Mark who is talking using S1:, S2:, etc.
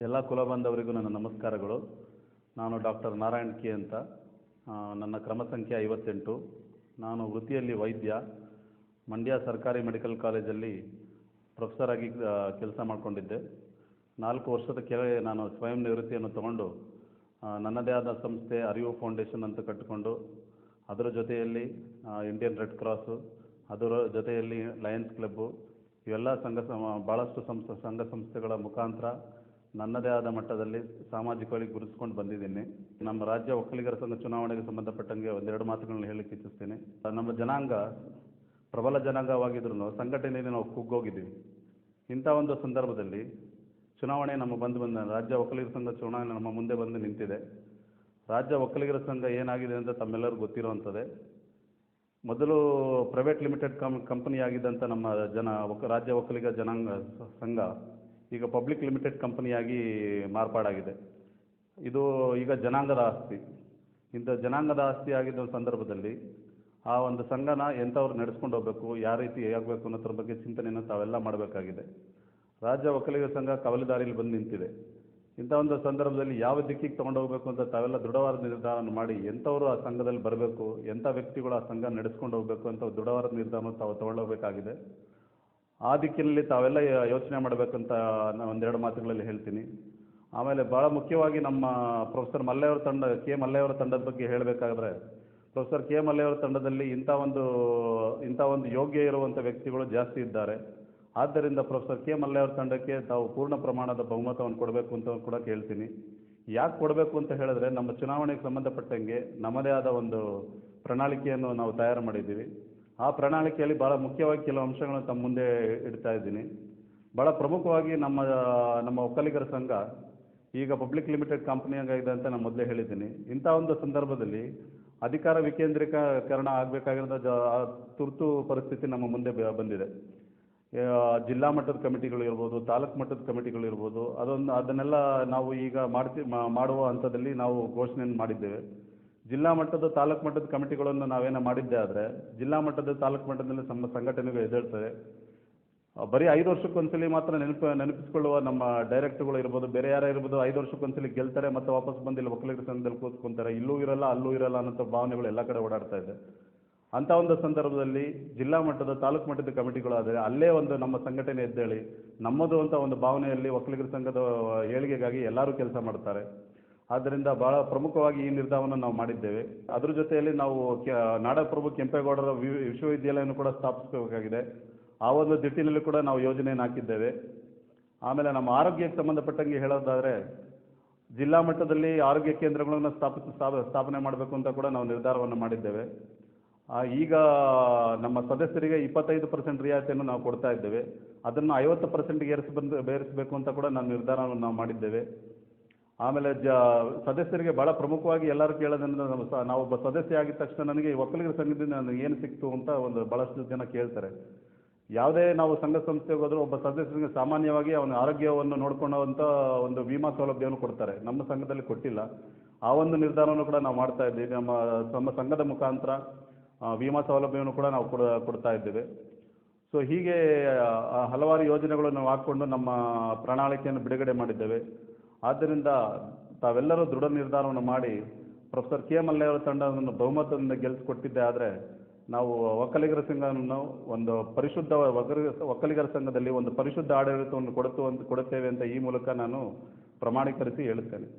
S1: ಎಲ್ಲ ಕುಲಬಾಂಧವರಿಗೂ ನನ್ನ ನಮಸ್ಕಾರಗಳು. ನಾನು ಡಾಕ್ಟರ್ ನಾರಾಯಣ್ ಕೆ ಅಂತ. ನನ್ನ ಕ್ರಮ ಸಂಖ್ಯೆ 58. ನಾನು ವೃತ್ತಿಯಲ್ಲಿ ವೈದ್ಯ. ಮಂಡ್ಯ ಸರ್ಕಾರಿ ಮೆಡಿಕಲ್ ಕಾಲೇಜಲ್ಲಿ ಪ್ರೊಫೆಸರ್ ಆಗಿ ಕೆಲಸ ಮಾಡಿಕೊಂಡಿದ್ದೆ. 4 ವರ್ಷದ ಕೆಳಗೆ ನಾನು ಸ್ವಯಂ ನಿವೃತ್ತಿಯನ್ನು ತಗೊಂಡು ನನ್ನದೇ ಆದ ಸಂಸ್ಥೆ ಅರಿವು ಫೌಂಡೇಶನ್ ಅಂತ ಕಟ್ಟಿಕೊಂಡು, ಅದರ ಜೊತೆಯಲ್ಲಿ ಇಂಡಿಯನ್ ರೆಡ್ ಕ್ರಾಸು, ಅದರ ಜೊತೆಯಲ್ಲಿ ಲಯನ್ಸ್ ಕ್ಲಬ್ಬು, ಇವೆಲ್ಲ ಭಾಳಷ್ಟು ಸಂಘ ಸಂಸ್ಥೆಗಳ ಮುಖಾಂತರ ನನ್ನದೇ ಆದ ಮಟ್ಟದಲ್ಲಿ ಸಾಮಾಜಿಕವಾಗಿ ಗುರುತಿಸ್ಕೊಂಡು ಬಂದಿದ್ದೀನಿ. ನಮ್ಮ ರಾಜ್ಯ ಒಕ್ಕಲಿಗರ ಸಂಘ ಚುನಾವಣೆಗೆ ಸಂಬಂಧಪಟ್ಟಂಗೆ ಒಂದೆರಡು ಮಾತುಗಳನ್ನ ಹೇಳಲಿಕ್ಕೆ ಇಚ್ಛಿಸ್ತೀನಿ. ನಮ್ಮ ಜನಾಂಗ ಪ್ರಬಲ ಜನಾಂಗವಾಗಿದ್ರೂ ಸಂಘಟನೆಯಲ್ಲಿ ನಾವು ಕುಗ್ಗೋಗಿದ್ದೀವಿ. ಇಂಥ ಒಂದು ಸಂದರ್ಭದಲ್ಲಿ ಚುನಾವಣೆ ನಮ್ಮ ಬಂದ ರಾಜ್ಯ ಒಕ್ಕಲಿಗರ ಸಂಘ ಚುನಾವಣೆ ನಮ್ಮ ಮುಂದೆ ಬಂದು ನಿಂತಿದೆ. ರಾಜ್ಯ ಒಕ್ಕಲಿಗರ ಸಂಘ ಏನಾಗಿದೆ ಅಂತ ತಮ್ಮೆಲ್ಲರಿಗೂ ಗೊತ್ತಿರುವಂಥದ್ದೇ. ಮೊದಲು ಪ್ರೈವೇಟ್ ಲಿಮಿಟೆಡ್ ಕಂಪನಿಯಾಗಿದ್ದಂಥ ನಮ್ಮ ರಾಜ್ಯ ಒಕ್ಕಲಿಗ ಜನಾಂಗ ಸಂಘ ಈಗ ಪಬ್ಲಿಕ್ ಲಿಮಿಟೆಡ್ ಕಂಪನಿಯಾಗಿ ಮಾರ್ಪಾಡಾಗಿದೆ. ಇದು ಈಗ ಜನಾಂಗದ ಆಸ್ತಿ. ಇಂಥ ಜನಾಂಗದ ಆಸ್ತಿ ಆಗಿದ್ದ ಸಂದರ್ಭದಲ್ಲಿ ಆ ಒಂದು ಸಂಘನ ಎಂಥವ್ರು ನಡೆಸ್ಕೊಂಡು ಹೋಗಬೇಕು, ಯಾವ ರೀತಿ ಆಗಬೇಕು ಅನ್ನೋದ್ರ ಬಗ್ಗೆ ಚಿಂತನೆಯನ್ನು ತಾವೆಲ್ಲ ಮಾಡಬೇಕಾಗಿದೆ. ರಾಜ್ಯ ಒಕ್ಕಲಿಗರ ಸಂಘ ಕವಲುದಾರಿಯಲ್ಲಿ ಬಂದು ನಿಂತಿದೆ. ಇಂಥ ಒಂದು ಸಂದರ್ಭದಲ್ಲಿ ಯಾವ ದಿಕ್ಕಿಗೆ ತೊಗೊಂಡು ಹೋಗಬೇಕು ಅಂತ ತಾವೆಲ್ಲ ದೃಢವಾದ ನಿರ್ಧಾರವನ್ನು ಮಾಡಿ ಎಂಥವರು ಆ ಸಂಘದಲ್ಲಿ ಬರಬೇಕು, ಎಂಥ ವ್ಯಕ್ತಿಗಳು ಆ ಸಂಘ ನಡೆಸ್ಕೊಂಡು ಹೋಗಬೇಕು ಅಂತ ದೃಢವಾದ ನಿರ್ಧಾರವನ್ನು ತಾವು ತಗೊಳ್ಳೋಬೇಕಾಗಿದೆ. ಆ ದಿಕ್ಕಿನಲ್ಲಿ ತಾವೆಲ್ಲ ಯೋಚನೆ ಮಾಡಬೇಕಂತ ನಾನು ಒಂದೆರಡು ಮಾತುಗಳಲ್ಲಿ ಹೇಳ್ತೀನಿ. ಆಮೇಲೆ ಭಾಳ ಮುಖ್ಯವಾಗಿ ನಮ್ಮ ಪ್ರೊಫೆಸರ್ ಮಲ್ಲೆಯವರ ಕೆ ಮಲ್ಲೆಯವರ ತಂಡದ ಬಗ್ಗೆ ಹೇಳಬೇಕಾದ್ರೆ, ಪ್ರೊಫೆಸರ್ ಕೆ ಮಲ್ಲೆಯವರ ತಂಡದಲ್ಲಿ ಇಂಥ ಒಂದು ಯೋಗ್ಯ ಇರುವಂಥ ವ್ಯಕ್ತಿಗಳು ಜಾಸ್ತಿ ಇದ್ದಾರೆ. ಆದ್ದರಿಂದ ಪ್ರೊಫೆಸರ್ ಕೆ ಮಲ್ಲೆಯವರ ತಂಡಕ್ಕೆ ತಾವು ಪೂರ್ಣ ಪ್ರಮಾಣದ ಬಹುಮತವನ್ನು ಕೊಡಬೇಕು ಅಂತ ಕೂಡ ಕೇಳ್ತೀನಿ. ಯಾಕೆ ಕೊಡಬೇಕು ಅಂತ ಹೇಳಿದ್ರೆ, ನಮ್ಮ ಚುನಾವಣೆಗೆ ಸಂಬಂಧಪಟ್ಟಂಗೆ ನಮ್ಮದೇ ಆದ ಒಂದು ಪ್ರಣಾಳಿಕೆಯನ್ನು ನಾವು ತಯಾರು ಮಾಡಿದ್ದೀವಿ. ಆ ಪ್ರಣಾಳಿಕೆಯಲ್ಲಿ ಭಾಳ ಮುಖ್ಯವಾಗಿ ಕೆಲವು ಅಂಶಗಳನ್ನು ತಮ್ಮ ಮುಂದೆ ಇಡ್ತಾ ಇದ್ದೀನಿ. ಭಾಳ ಪ್ರಮುಖವಾಗಿ ನಮ್ಮ ಒಕ್ಕಲಿಗರ ಸಂಘ ಈಗ ಪಬ್ಲಿಕ್ ಲಿಮಿಟೆಡ್ ಕಂಪನಿಯಾಗಿದೆ ಅಂತ ನಾನು ಮೊದಲೇ ಹೇಳಿದ್ದೀನಿ. ಇಂಥ ಒಂದು ಸಂದರ್ಭದಲ್ಲಿ ಅಧಿಕಾರ ವಿಕೇಂದ್ರೀಕರಣ ಆಗಬೇಕಾಗಿರೋ ತುರ್ತು ಪರಿಸ್ಥಿತಿ ನಮ್ಮ ಮುಂದೆ ಬಂದಿದೆ. ಜಿಲ್ಲಾ ಮಟ್ಟದ ಕಮಿಟಿಗಳು ಇರ್ಬೋದು, ತಾಲೂಕು ಮಟ್ಟದ ಕಮಿಟಿಗಳು ಇರ್ಬೋದು, ಅದನ್ನೆಲ್ಲ ನಾವು ಈಗ ಮಾಡುವ ಹಂತದಲ್ಲಿ ನಾವು ಘೋಷಣೆಯನ್ನು ಮಾಡಿದ್ದೇವೆ. ಜಿಲ್ಲಾ ಮಟ್ಟದ ತಾಲೂಕು ಮಟ್ಟದ ಕಮಿಟಿಗಳನ್ನು ನಾವೇನೋ ಮಾಡಿದ್ದೆ ಆದರೆ ಜಿಲ್ಲಾ ಮಟ್ಟದ ತಾಲೂಕು ಮಟ್ಟದಲ್ಲಿ ಸಂಘಟನೆಗಳು ಎದ್ದೇಳ್ತವೆ. ಬರೀ 5 ವರ್ಷಕ್ಕೊಂದ್ಸಲಿ ಮಾತ್ರ ನೆನಪಿಸ್ಕೊಳ್ಳುವ ನಮ್ಮ ಡೈರೆಕ್ಟ್ಗಳು ಇರ್ಬೋದು, ಬೇರೆ ಯಾರೇ ಇರ್ಬೋದು, 5 ವರ್ಷಕ್ಕೊಂದ್ಸಲಿ ಗೆಲ್ತಾರೆ ಮತ್ತು ವಾಪಸ್ ಬಂದು ಇಲ್ಲಿ ಒಕ್ಕಲಿಗರ ಸಂಘದಲ್ಲಿ ಕೂತ್ಕೊಂತಾರೆ. ಇಲ್ಲೂ ಇರಲ್ಲ ಅಲ್ಲೂ ಇರಲ್ಲ ಅನ್ನೋ ಭಾವನೆಗಳು ಎಲ್ಲ ಕಡೆ ಓಡಾಡ್ತಾ ಇದೆ. ಅಂಥ ಒಂದು ಸಂದರ್ಭದಲ್ಲಿ ಜಿಲ್ಲಾ ಮಟ್ಟದ ತಾಲೂಕು ಮಟ್ಟದ ಕಮಿಟಿಗಳಾದರೆ ಅಲ್ಲೇ ಒಂದು ನಮ್ಮ ಸಂಘಟನೆ ಎದ್ದೇಳಿ ನಮ್ಮದು ಅಂತ ಒಂದು ಭಾವನೆಯಲ್ಲಿ ಒಕ್ಕಲಿಗರ ಸಂಘದ ಏಳಿಗೆಗಾಗಿ ಎಲ್ಲರೂ ಕೆಲಸ ಮಾಡ್ತಾರೆ. ಆದ್ದರಿಂದ ಭಾಳ ಪ್ರಮುಖವಾಗಿ ಈ ನಿರ್ಧಾರವನ್ನು ನಾವು ಮಾಡಿದ್ದೇವೆ. ಅದ್ರ ಜೊತೆಯಲ್ಲಿ ನಾವು ನಾಡಪ್ರಭು ಕೆಂಪೇಗೌಡರ ವಿಶ್ವವಿದ್ಯಾಲಯವನ್ನು ಕೂಡ ಸ್ಥಾಪಿಸಬೇಕಾಗಿದೆ. ಆ ಒಂದು ನಿಟ್ಟಿನಲ್ಲಿ ಕೂಡ ನಾವು ಯೋಜನೆಯನ್ನು ಹಾಕಿದ್ದೇವೆ. ಆಮೇಲೆ ನಮ್ಮ ಆರೋಗ್ಯಕ್ಕೆ ಸಂಬಂಧಪಟ್ಟಂಗೆ ಹೇಳೋದಾದರೆ, ಜಿಲ್ಲಾ ಮಟ್ಟದಲ್ಲಿ ಆರೋಗ್ಯ ಕೇಂದ್ರಗಳನ್ನು ಸ್ಥಾಪನೆ ಮಾಡಬೇಕು ಅಂತ ಕೂಡ ನಾವು ನಿರ್ಧಾರವನ್ನು ಮಾಡಿದ್ದೇವೆ. ಈಗ ನಮ್ಮ ಸದಸ್ಯರಿಗೆ 25% ರಿಯಾಯಿತಿಯನ್ನು ನಾವು ಕೊಡ್ತಾ ಇದ್ದೇವೆ. ಅದನ್ನು 50%ಗೆ ಏರಿಸಬೇಕು ಅಂತ ಕೂಡ ನಾವು ನಿರ್ಧಾರವನ್ನು ನಾವು ಮಾಡಿದ್ದೇವೆ. ಆಮೇಲೆ ಸದಸ್ಯರಿಗೆ ಭಾಳ ಪ್ರಮುಖವಾಗಿ ಎಲ್ಲರೂ ಕೇಳೋದ್ರಿಂದ, ನಾವು ಒಬ್ಬ ಸದಸ್ಯ ಆಗಿದ ತಕ್ಷಣ ನನಗೆ ಒಕ್ಕಲಿಗರ ಸಂಘದಿಂದ ನನಗೆ ಏನು ಸಿಕ್ತು ಅಂತ ಭಾಳಷ್ಟು ಜನ ಕೇಳ್ತಾರೆ. ಯಾವುದೇ ನಾವು ಸಂಘ ಸಂಸ್ಥೆಗೆ ಹೋದರೂ ಒಬ್ಬ ಸದಸ್ಯರಿಗೆ ಸಾಮಾನ್ಯವಾಗಿ ಅವನ ಆರೋಗ್ಯವನ್ನು ನೋಡ್ಕೊಳ್ಳೋವಂಥ ಒಂದು ವಿಮಾ ಸೌಲಭ್ಯವನ್ನು ಕೊಡ್ತಾರೆ. ನಮ್ಮ ಸಂಘದಲ್ಲಿ ಕೊಟ್ಟಿಲ್ಲ. ಆ ಒಂದು ನಿರ್ಧಾರವನ್ನು ಕೂಡ ನಾವು ಮಾಡ್ತಾ ಇದ್ದೀವಿ. ನಮ್ಮ ಸಂಘದ ಮುಖಾಂತರ ವಿಮಾ ಸೌಲಭ್ಯವನ್ನು ಕೂಡ ನಾವು ಕೊಡ್ತಾ ಇದ್ದೇವೆ. ಸೊ ಹೀಗೆ ಹಲವಾರು ಯೋಜನೆಗಳನ್ನು ಹಾಕ್ಕೊಂಡು ನಮ್ಮ ಪ್ರಣಾಳಿಕೆಯನ್ನು ಬಿಡುಗಡೆ ಮಾಡಿದ್ದೇವೆ. ಆದ್ದರಿಂದ ತಾವೆಲ್ಲರೂ ದೃಢ ನಿರ್ಧಾರವನ್ನು ಮಾಡಿ ಪ್ರೊಫೆಸರ್ ಕೆ ಮಲ್ಲೆಯವರ ತಂಡವನ್ನು ಬಹುಮತದಿಂದ ಗೆಲ್ಲಿಸಿಕೊಟ್ಟಿದ್ದೆ ಆದರೆ ನಾವು ಒಕ್ಕಲಿಗರ ಸಂಘವನ್ನು ಒಂದು ಪರಿಶುದ್ಧ ಒಕ್ಕಲಿಗರ ಸಂಘದಲ್ಲಿ ಒಂದು ಪರಿಶುದ್ಧ ಆಡಳಿತವನ್ನು ಕೊಡುತ್ತೇವೆ ಅಂತ ಈ ಮೂಲಕ ನಾನು ಪ್ರಮಾಣೀಕರಿಸಿ ಹೇಳುತ್ತೇನೆ.